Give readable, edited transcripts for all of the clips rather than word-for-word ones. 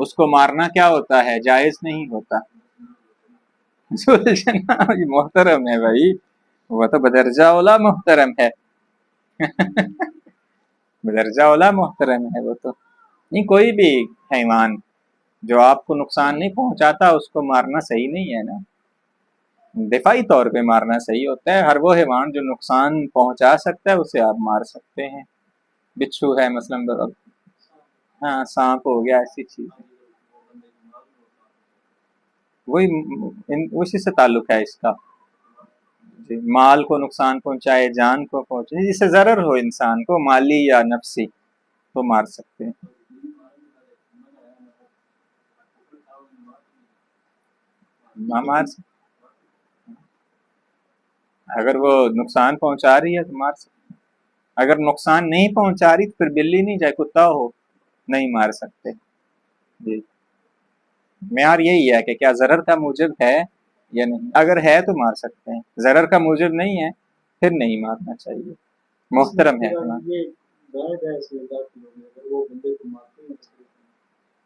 اس کو مارنا کیا ہوتا ہے؟ جائز نہیں ہوتا۔ محترم ہے بھائی، وہ تو بدرجہ اولا محترم ہے۔ بدرجہ اولا محترم ہے وہ تو۔ نہیں، کوئی بھی حیوان جو آپ کو نقصان نہیں پہنچاتا اس کو مارنا صحیح نہیں ہے نا، دفاعی طور پہ مارنا صحیح ہوتا ہے۔ ہر وہ حیوان جو نقصان پہنچا سکتا ہے اسے آپ مار سکتے ہیں، بچھو ہے مثلاً، ہاں سانپ ہو گیا، ایسی چیز وہی اسی سے تعلق ہے اس کا، مال کو نقصان پہنچائے، جان کو پہنچائے، جس سے ضرر ہو انسان کو مالی یا نفسی، تو مار سکتے ہیں۔ مار سکتے، اگر وہ نقصان پہنچا رہی ہے تو مار سکتے ہیں، اگر نقصان نہیں پہنچا رہی تو پھر بلی نہیں، چاہے کتا ہو، نہیں مار سکتے۔ جی، معیار یہی ہے کہ کیا ضرر کا موجب ہے یا نہیں، اگر ہے تو مار سکتے ہیں، ضرر کا موجب نہیں ہے پھر نہیں مارنا چاہیے، محترم ہے۔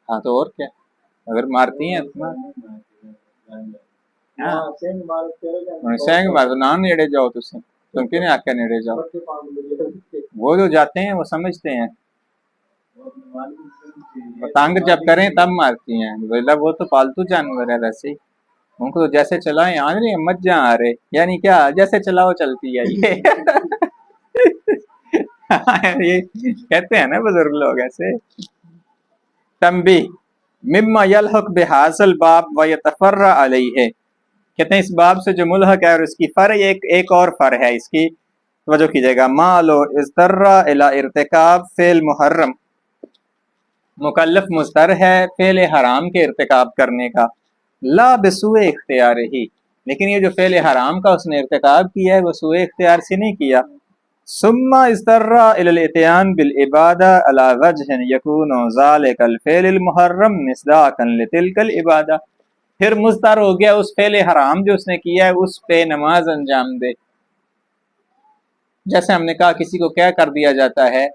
ہاں تو اور کیا، اگر مارتی ہیں سینگ مار نہ نیڑے جاؤ، تم کیوں نہیں آ کے نیڑے جاؤ، وہ جو جاتے ہیں وہ سمجھتے ہیں، تانگ جب کریں تب مارتی ہیں، وہ تو پالتو جانور ہے ویسے ہی، ان کو تو جیسے چلائیں آ رہے مت جہاں آ رہے، یعنی کیا جیسے چلاؤ چلتی ہے یہ کہتے ہیں نا بزرگ لوگ ایسے۔ تنبیہ مما یلحق بحاظ الباب ویتفرع علیہ، کہتے ہیں اس باب سے جو ملحق ہے اور اس کی فرع ایک اور فرع ہے، اس کی توجہ کیجیے گا، ما لو اضطر الی ارتکاب فعل محرم، مکلف مضطر ہے فعل حرام کے ارتکاب کرنے کا، لا بسوء اختیار ہی، لیکن یہ جو فعل حرام کا اس نے ارتکاب کیا ہے وہ سوء اختیار سے نہیں کیا، ثم اضطر الى الاتيان بالعبادة على وجه يكون ذلك الفعل المحرم مصداقا لتلك العبادة، پھر مضطر ہو گیا اس فعل حرام جو اس نے کیا ہے اس پہ نماز انجام دے، جیسے ہم نے کہا کسی کو کیا کر دیا جاتا ہے،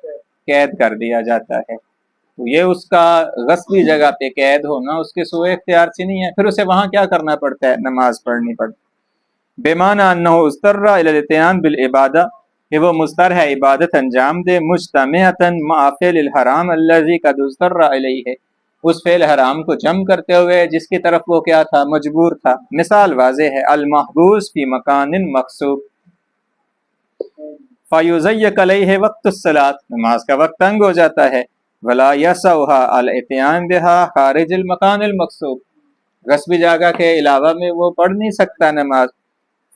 قید کر دیا جاتا ہے، تو یہ اس کا غصبی جگہ پہ قید ہونا اس کے سوء اختیار سے نہیں ہے، پھر اسے وہاں کیا کرنا پڑتا ہے، نماز پڑھنی پڑتی، بمعنی انہ اضطر الى الاتيان بالعبادة، کہ وہ مضطر ہے عبادت انجام دے، مجتمعۃ مع فعل الحرام الذی قد اضطر الیہ، اس فعل حرام کو جمع کرتے ہوئے جس کی طرف وہ کیا تھا، مجبور تھا۔ مثال واضح ہے، المحبوس فی مکان مقصوب فیضیق علیہ وقت الصلاۃ، نماز کا وقت تنگ ہو جاتا ہے، ولا یسعها الاتیان بها خارج المکان المقصوب، غصبی جگہ کے علاوہ میں وہ پڑھ نہیں سکتا نماز،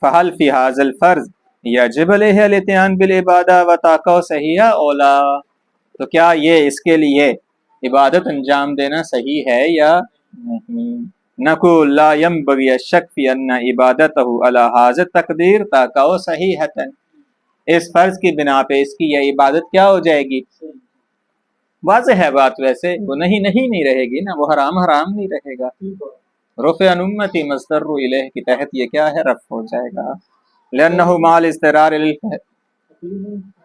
فحل فی هذا الفرض یجب علیہ الاتیان بالعبادہ وتاقو صحیحہ اولا، تو کیا یہ اس کے لیے عبادت انجام دینا صحیح ہے یا نہیں؟ نقول لا ينبغي الشک فی ان عبادتہ علی هذا التقدیر تاقو صحیحۃ، اس فرض کی بنا پہ اس کی یہ عبادت کیا ہو جائے گی، واضح ہے بات، ویسے وہ نہیں رہے گی نا، وہ حرام نہیں رہے گا، رفع عن امتی مصدر الیہ کے تحت یہ کیا ہے، رفع ہو جائے گا، لأنہ مال اضطرار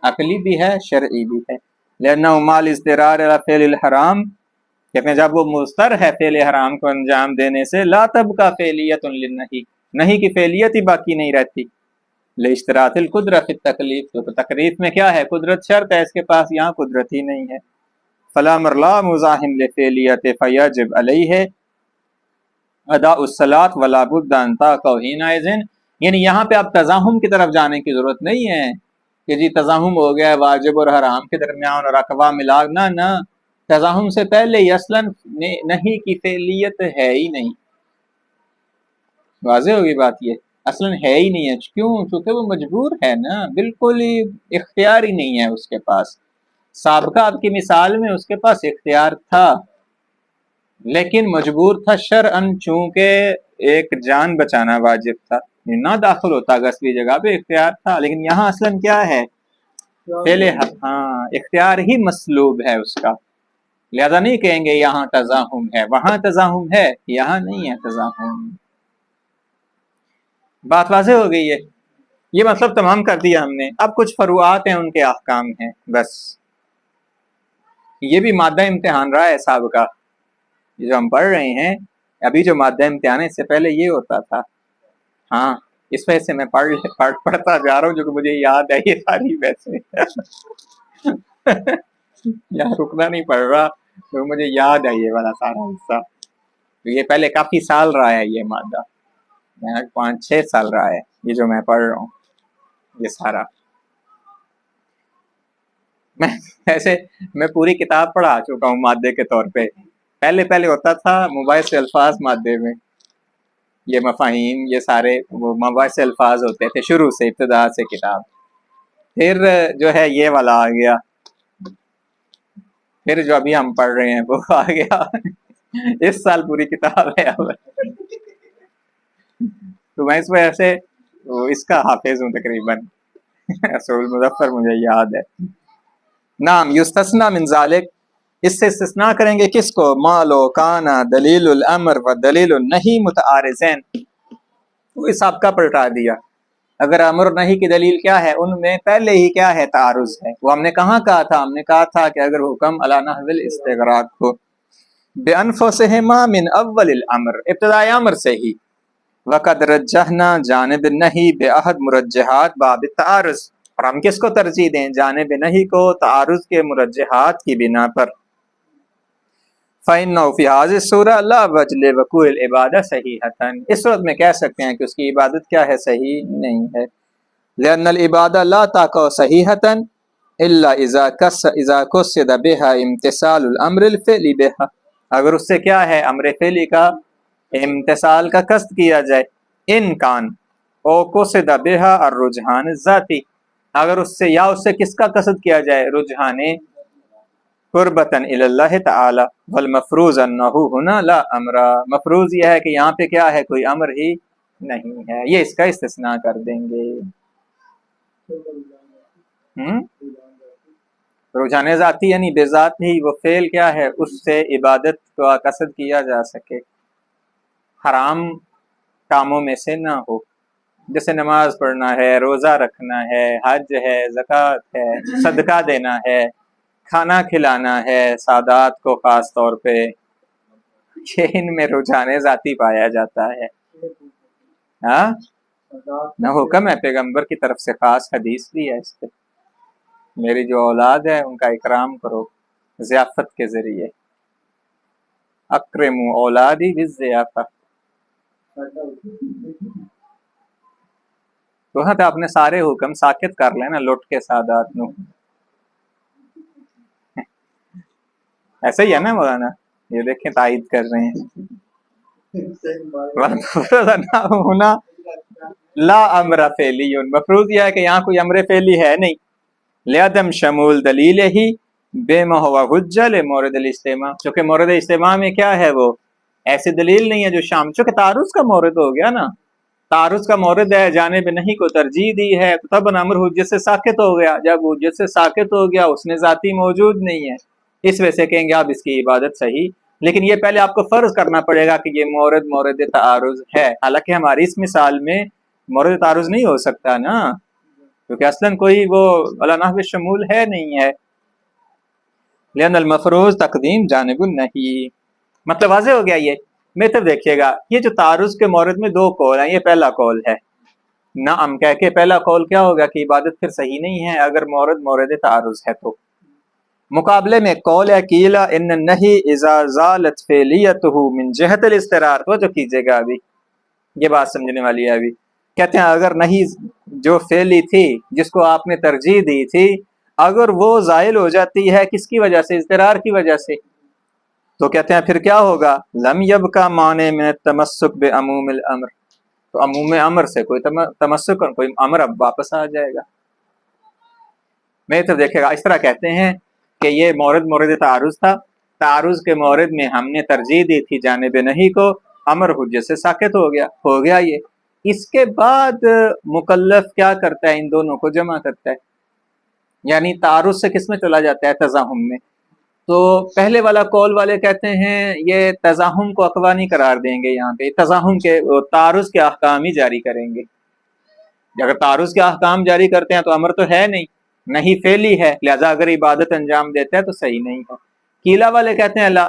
عقلی بھی ہے شرعی بھی ہے، لأنہ مال اضطرار فعل الحرام، کہتے ہیں جب وہ مضطر ہے فعل حرام کو انجام دینے سے، لا تبقى فعلیت للنہی، نہیں کی فعلیت ہی باقی نہیں رہتی، لاشتراط القدرۃ فی التکلیف، تو تکلیف میں کیا ہے، قدرت شرط ہے، اس کے پاس یہاں قدرت ہی نہیں ہے، فالامر لا مزاحم لفعلیت فیجب علیہ اداء الصلاۃ ولا بد ان تقع حینئذ، یعنی یہاں پہ اب تزاحم کی طرف جانے کی ضرورت نہیں ہے کہ جی تزاحم ہو گیا واجب اور حرام کے درمیان اور اقوا ملا، نہ تزاحم سے پہلے ہی اصلاً نہیں کی فعلیت ہے ہی نہیں، واضح ہوگی بات، یہ اصلاً ہے ہی نہیں ہے، کیوں؟ چونکہ وہ مجبور ہے نا، بالکل ہی اختیار ہی نہیں ہے اس کے پاس، سابقہ آپ کی مثال میں اس کے پاس اختیار تھا لیکن مجبور تھا شرعاً، چونکہ ایک جان بچانا واجب تھا، نہ داخل ہوتا غصبی جگہ پہ، اختیار تھا، لیکن یہاں اصلاً کیا ہے، پہلے ہاں اختیار ہی مسلوب ہے اس کا، لہذا نہیں کہیں گے یہاں تزاحم ہے، وہاں تزاحم ہے، یہاں نہیں ہے تزاحم، بات واضح ہو گئی ہے، یہ مطلب تمام کر دیا ہم نے، اب کچھ فروعات ہیں ان کے احکام ہیں، بس یہ بھی مادہ امتحان رہا ہے سابقہ، یہ جو ہم پڑھ رہے ہیں ابھی جو مادہ امتحان ہے اس سے پہلے یہ ہوتا تھا. ہاں اس وجہ سے میں پڑھتا جا رہا ہوں جو کہ مجھے یاد ہے یہ ساری ویسے یہاں رکنا نہیں پڑ رہا تو مجھے یاد ہے یہ والا سارا حصہ. تو یہ پہلے کافی سال رہا ہے یہ مادہ, 5-6 سال رہا ہے یہ جو میں پڑھ رہا ہوں یہ سارا. میں ایسے میں پوری کتاب پڑھا چکا ہوں مادے کے طور پہ. پہلے ہوتا تھا مباحث الفاظ مادے میں, یہ مفاہیم یہ سارے وہ مباحث الفاظ ہوتے تھے شروع سے ابتدا سے کتاب. پھر جو ہے یہ والا آ گیا, پھر جو ابھی ہم پڑھ رہے ہیں وہ آ گیا. اس سال پوری کتاب ہے اب. تو میں اس وجہ سے اس کا حافظ ہوں تقریباً. رسول مظفر مجھے یاد ہے. نام یستثنا من ذالک, اس سے استثناء کریں گے کس کو؟ مالو کانا دلیل الامر و دلیل النہی متعارضین. وہ حساب کا پلٹا دیا. اگر امر نہیں کی دلیل کیا ہے ان میں پہلے ہی کیا ہے تعارض ہے. وہ ہم نے کہاں کہا تھا؟ ہم نے کہا تھا کہ اگر حکم علی نحو الاستغراق ہو بانفسہما من اول الامر, ابتدائی امر سے ہی. وقد رجحنا جانب النہی باحد مرجحات باب التعارض, اور ہم کس کو ترجیح دیں؟ جانب نہیں کو تعارض کے مرجحات کی بنا پر. فإنه في هذه الصورة لا وجه لوقوع العبادة صحیحة, اس صورت میں کہہ سکتے ہیں کہ اس کی عبادت کیا ہے؟ صحیح نہیں ہے. لأن العبادة لا تقع صحیحة إلا إذا قصد بها امتثال الأمر الفعلي بها, اگر اس سے کیا ہے امر فعلی کا امتثال کا قصد کیا جائے. ان کان او قصد بها الرجحان الذاتی, اگر اس سے یا اس سے کس کا قصد کیا جائے؟ رجحان قربتاً الی اللہ تعالی. والمفروض انہ ہنا لا امر, مفروض یہ ہے کہ یہاں پہ کیا ہے؟ کوئی امر ہی نہیں ہے. یہ اس کا استثناء کر دیں گے. رجحان ذاتی یعنی بے ذات ہی وہ فعل کیا ہے اس سے عبادت کا قصد کیا جا سکے, حرام کاموں میں سے نہ ہو. جیسے نماز پڑھنا ہے, روزہ رکھنا ہے, حج ہے, زکوٰۃ ہے, صدقہ دینا ہے, کھانا کھلانا ہے سادات کو خاص طور پہ, یہ ان میں رجحان ذاتی پایا جاتا ہے. ہاں نہ حکم ہے پیغمبر کی طرف سے, خاص حدیث بھی ہے اس پہ. میری جو اولاد ہے ان کا اکرام کرو ضیافت کے ذریعے. اکرموا اولادی بالضیافہ. تو ہاں اپنے سارے حکم ساکت کر لینا لٹ کے سادات نو. ایسا ہی ہے نا مولانا, یہ دیکھیں تائید کر رہے ہیں. ہونا لا امر فعلی, مفروض یہ ہے کہ یہاں کوئی امر فعلی ہے نہیں. لعدم شمول دلیل ہی بے محو حجہ لمورد الاجتماع, چونکہ مورد اجتماع میں کیا ہے وہ ایسی دلیل نہیں ہے جو شام, چونکہ تعارض کا مورد ہو گیا نا, تعارض کا مورد ہے, جانب نہیں کو ترجیح دی ہے, تب امر حجت سے ساکت ہو گیا. جب حجت سے ساکت ہو گیا اس میں ذاتی موجود نہیں ہے, اس وجہ سے کہیں گے آپ اس کی عبادت صحیح. لیکن یہ پہلے آپ کو فرض کرنا پڑے گا کہ یہ مورد تعارض ہے. حالانکہ ہماری اس مثال میں مورد تعارض نہیں ہو سکتا نا, کیونکہ اصلاً کوئی وہ علی نحو شمول ہے نہیں ہے. لأن المفروض تقدیم جانب النہی, مطلب واضح ہو گیا. یہ میتھڈ دیکھیے گا, یہ جو تعارض کے مورد میں 2 قول ہیں, یہ پہلا قول ہے نعم کہہ کے. پہلا قول کیا ہوگا کہ عبادت پھر صحیح نہیں ہے اگر مورد تعارض ہے تو. مقابلے میں قول ہے قیلا ان النہی اذا زالت فعلیتہ من جہت الاضطرار. تو جو کیجیے گا ابھی یہ بات سمجھنے والی ہے. ابھی کہتے ہیں اگر نہیں جو فعلی تھی جس کو آپ نے ترجیح دی تھی, اگر وہ زائل ہو جاتی ہے کس کی وجہ سے؟ اضطرار کی وجہ سے, تو کہتے ہیں پھر کیا ہوگا؟ لم یبقى مانع من التمسک بعموم الامر, تو عموم امر سے کوئی تمسک, کوئی امر اب واپس آ جائے گا. میں تو دیکھے گا اس طرح کہتے ہیں کہ یہ مورد تعارض تھا, تعارض کے مورد میں ہم نے ترجیح دی تھی جانب نہیں کو, امر حجت سے ساکت ہو گیا یہ. اس کے بعد مکلف کیا کرتا ہے؟ ان دونوں کو جمع کرتا ہے, یعنی تعارض سے کس میں چلا جاتا ہے؟ تزاحم میں. تو پہلے والا قول والے کہتے ہیں یہ تزاحم کو اقوا نہیں قرار دیں گے, یہاں پہ تزاحم کے تعارض کے احکام ہی جاری کریں گے. اگر تعارض کے احکام جاری کرتے ہیں تو امر تو ہے نہیں فعلی ہے, لہذا اگر عبادت انجام دیتا ہے تو صحیح نہیں ہے. قیلا والے کہتے ہیں لا,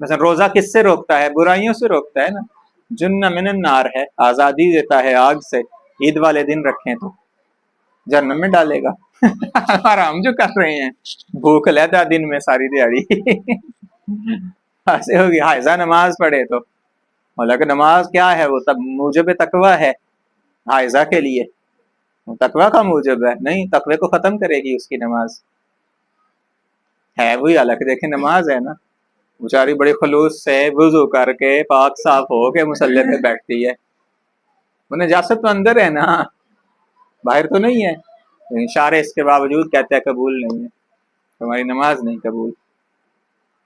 مثلا روزہ کس سے روکتا ہے، برائیوں سے روکتا ہے نا، جنہ من النار ہے، آزادی دیتا ہے آگ سے، عید والے دن رکھیں تو جہنم میں ڈالے گا حرام جو کر رہے ہیں، بھوک لیتا دن میں ساری دیہڑی ایسے ہوگی۔ حائزہ نماز پڑھے تو حالانکہ نماز کیا ہے، وہ تب موجب تقوی ہے حائزہ کے لیے، تقوی کا موجب ہے، نہیں تقوی کو ختم کرے گی اس کی نماز ہے وہی، حالانکہ دیکھیں نماز ہے نا، بیچاری بڑے خلوص سے وضو کر کے پاک صاف ہو کے مصلی پہ بیٹھتی ہے، وہ نجاست تو اندر ہے نا، باہر تو نہیں ہے، اشارے اس کے باوجود کہتے ہیں قبول نہیں ہے، تمہاری نماز نہیں قبول،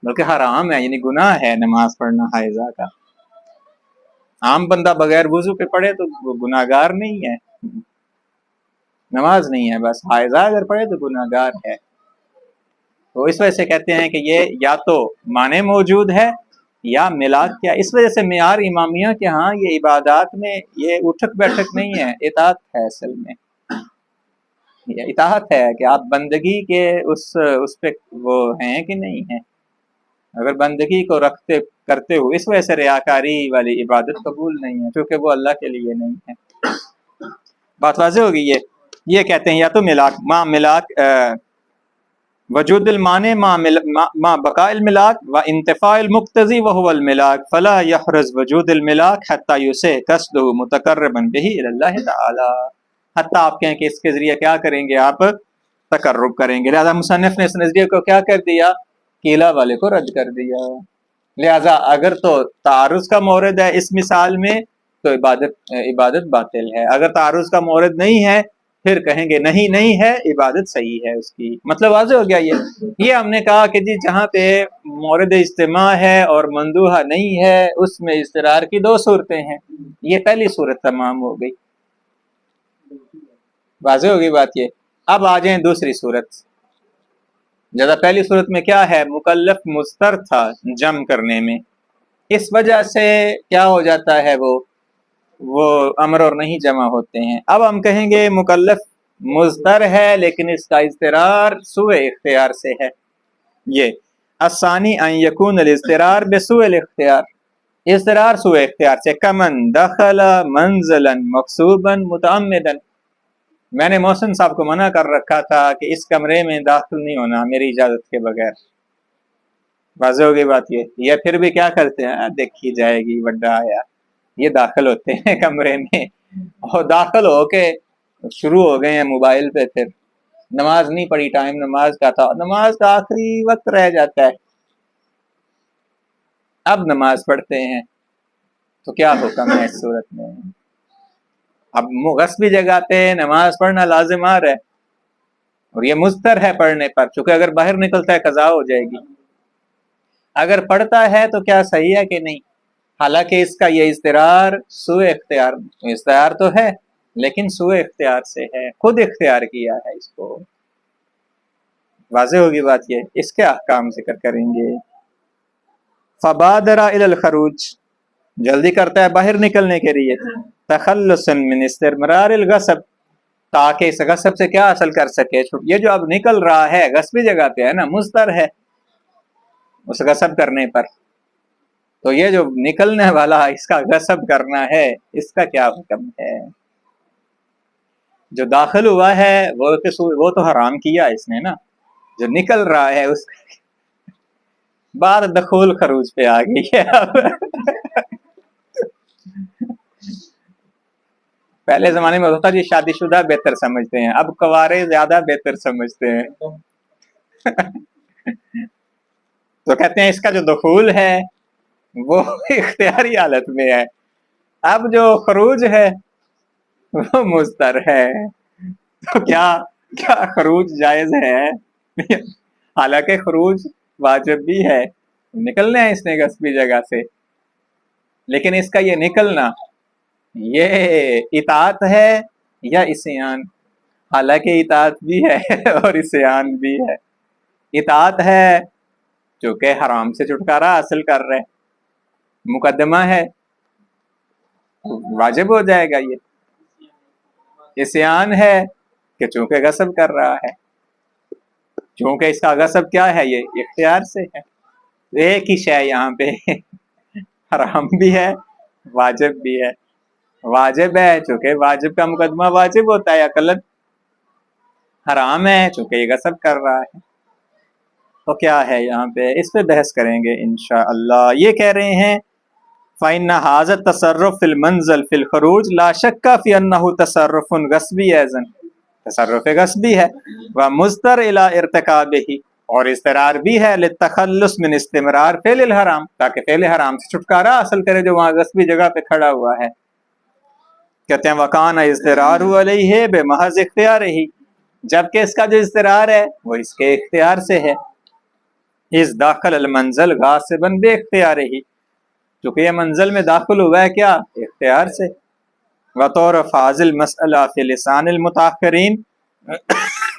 بلکہ حرام ہے، یعنی گناہ ہے نماز پڑھنا حائضہ کا۔ عام بندہ بغیر وضو کے پڑھے تو وہ گناہ گار نہیں ہے، نماز نہیں ہے، بس حائضہ اگر پڑھے تو گناہ گار ہے۔ تو اس وجہ سے کہتے ہیں کہ یہ یا تو معنی موجود ہے یا ملاک کیا، اس وجہ سے معیار امامیہ کے ہاں یہ عبادات میں یہ اٹھک بیٹھک نہیں ہے، اطاعت ہے، اصل میں یہ اطاعت ہے کہ آپ بندگی کے اس پہ وہ ہیں کہ نہیں ہیں، اگر بندگی کو رکھتے کرتے ہو، اس وجہ سے ریاکاری والی عبادت قبول نہیں ہے، کیونکہ وہ اللہ کے لیے نہیں ہے۔ بات واضح ہوگی۔ یہ کہتے ہیں یا تو ملاک ما ملاک وجود المانے ما بقاء الملاک و انتفاع المقتضی وهو الملاک فلا يحرز وجود الملاک حتى يسع قصده متقربا به الى اللہ تعالی، حتیٰ آپ کہیں کہ اس کے ذریعے کیا کریں گے، آپ تقرب کریں گے۔ لہذا مصنف نے اس نظریے کو کیا کر دیا، قیلا والے کو رد کر دیا۔ لہذا اگر تو تعارض کا مورد ہے اس مثال میں تو عبادت باطل ہے، اگر تعارض کا مورد نہیں ہے پھر کہیں گے نہیں ہے، عبادت صحیح ہے اس کی۔ مطلب واضح ہو گیا۔ یہ ہم نے کہا کہ جی جہاں پہ مورد اجتماع ہے اور مندوحہ نہیں ہے اس میں اضطرار کی 2 صورتیں ہیں، یہ پہلی صورت تمام ہو گئی، واضح ہوگی بات۔ یہ اب آ جائیں دوسری صورت۔ جیسا پہلی صورت میں کیا ہے، مکلف مضطر تھا جمع کرنے میں، اس وجہ سے کیا ہو جاتا ہے، وہ امر اور نہیں جمع ہوتے ہیں۔ اب ہم کہیں گے مکلف مضطر ہے لیکن اس کا اضطرار سوء اختیار سے ہے۔ یہ الثانی ان یکون الاضطرار بسوء الاختیار، اضطرار سوء اختیار سے، کمن دخل منزلا مقصوبا متعمدا، میں نے محسن صاحب کو منع کر رکھا تھا کہ اس کمرے میں داخل نہیں ہونا میری اجازت کے بغیر، واضح ہو گئی بات۔ یہ پھر بھی کیا کرتے ہیں، دیکھی جائے گی بڑا آیا، یہ داخل ہوتے ہیں کمرے میں اور داخل ہو کے شروع ہو گئے ہیں موبائل پہ، پھر نماز نہیں پڑھی، ٹائم نماز کا تھا، نماز کا آخری وقت رہ جاتا ہے، اب نماز پڑھتے ہیں، تو کیا حکم ہے اس صورت میں؟ اب غصبی جگہ پہ نماز پڑھنا لازم آ رہا ہے اور یہ مضطر ہے پڑھنے پر، چونکہ اگر باہر نکلتا ہے قضا ہو جائے گی، اگر پڑھتا ہے تو کیا صحیح ہے کہ نہیں؟ حالانکہ اس کا یہ اضطرار سوء اختیار تو ہے لیکن سوء اختیار سے ہے، خود اختیار کیا ہے اس کو، واضح ہوگی بات۔ یہ اس کے احکام ذکر کریں گے۔ فبادر الی الخروج، جلدی کرتا ہے باہر نکلنے کے لیے، تخلصا من استمرار الغصب، تاکہ اس غصب سے کیا حاصل کر سکے، یہ جو اب نکل رہا ہے غصبی جگہ پہ ہے نا، مضطر ہے اس غصب کرنے پر، تو یہ جو نکلنے والا اس کا غصب کرنا ہے اس کا کیا حکم ہے؟ جو داخل ہوا ہے وہ تو حرام کیا اس نے نا، جو نکل رہا ہے اس بات دخول خروج پہ آ گئی ہے اب پہلے زمانے میں ہوتا جی شادی شدہ بہتر سمجھتے ہیں، اب کوارے زیادہ بہتر سمجھتے ہیں تو کہتے ہیں اس کا جو دخول ہے وہ اختیاری حالت میں ہے، اب جو خروج ہے وہ مستر ہے، تو کیا خروج جائز ہے؟ حالانکہ خروج واجب بھی ہے، نکلنا ہے اس نے غصبی جگہ سے، لیکن اس کا یہ نکلنا یہ اطاعت ہے یا عصیان؟ حالانکہ اطاعت بھی ہے اور عصیان بھی ہے۔ اطاعت ہے چونکہ حرام سے چھٹکارا حاصل کر رہے، مقدمہ ہے واجب ہو جائے گا یہ۔ عصیان ہے کہ چونکہ غصب کر رہا ہے، چونکہ اس کا غصب کیا ہے، یہ اختیار سے ہے۔ ایک ہی شے یہاں پہ حرام بھی ہے واجب بھی ہے۔ واجب ہے چونکہ واجب کا مقدمہ واجب ہوتا ہے عقلاً، حرام ہے چونکہ یہ غصب کر رہا ہے، تو کیا ہے یہاں پہ، اس پہ بحث کریں گے انشاءاللہ۔ یہ کہہ رہے ہیں فَإِنَّ هَذَا التَّصَرُّفُ فِي الْمَنزِلِ فِي الْخُرُوجِ لَا شَكَّ فِي أَنَّهُ تَصَرُّفٌ غصبی أيضاً، تصرف غصبی ہے، وَمُضْطَرٌ إِلَىٰ ارتكابه، اور اضطرار بھی ہے للتخلص من استمرار فعل الحرام، تاکہ فعل حرام سے چھٹکارا حاصل کرے جو وہاں غصبی جگہ پہ کھڑا ہوا ہے۔ کہتے ہیں وَكَانَ اضْطِرَارُهُ عَلَيْهِ بِمَحْضِ اخْتِيَارِهِ، جبکہ اس کا جو اضطرار ہے وہ اس کے اختیار سے ہے۔ اِذْ دَخَلَ الْمَنْزِلَ غَاصِبًا بِاخْتِيَارِهِ، چونکہ یہ منزل میں داخل ہوا ہے کیا، اختیار سے۔ وَتُعْرَفُ هَذِهِ الْمَسْأَلَةُ فِي لِسَانِ الْمُتَأَخِّرِينَ،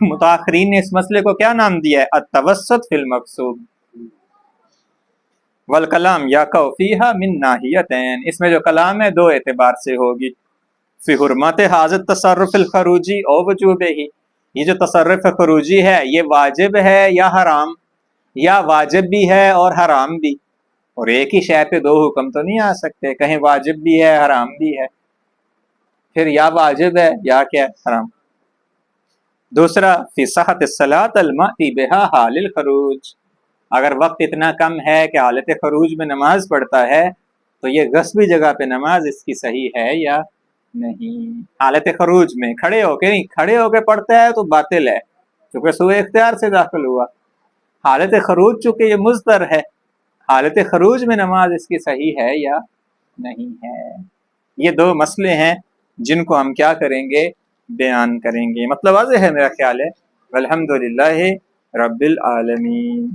متاخرین نے اس مسئلے کو کیا نام دیا ہے، التوسط فی المقصود، والکلام یقع فیہا من ناحیتین، اس میں جو کلام ہے دو اعتبار سے ہوگی، فی حرمت ھذا التصرف الخروجی او وجوبہ، یہ جو تصرف خروجی ہے یہ واجب ہے یا حرام، یا واجب بھی ہے اور حرام بھی، اور ایک ہی شے پہ دو حکم تو نہیں آ سکتے، کہیں واجب بھی ہے حرام بھی ہے، پھر یا واجب ہے یا کیا حرام۔ دوسرا فی صحت الصلاۃ المأتی بہا حال الخروج، اگر وقت اتنا کم ہے کہ حالت خروج میں نماز پڑھتا ہے تو یہ غصبی جگہ پہ نماز اس کی صحیح ہے یا نہیں، حالت خروج میں کھڑے ہو کے نہیں، کھڑے ہو کے پڑھتا ہے تو باطل ہے کیونکہ سوء اختیار سے داخل ہوا، حالت خروج چونکہ یہ مضطر ہے، حالت خروج میں نماز اس کی صحیح ہے یا نہیں ہے۔ یہ دو مسئلے ہیں جن کو ہم کیا کریں گے، بیان کریں گے۔ مطلب واضح ہے میرا خیال ہے۔ والحمدللہ رب العالمین۔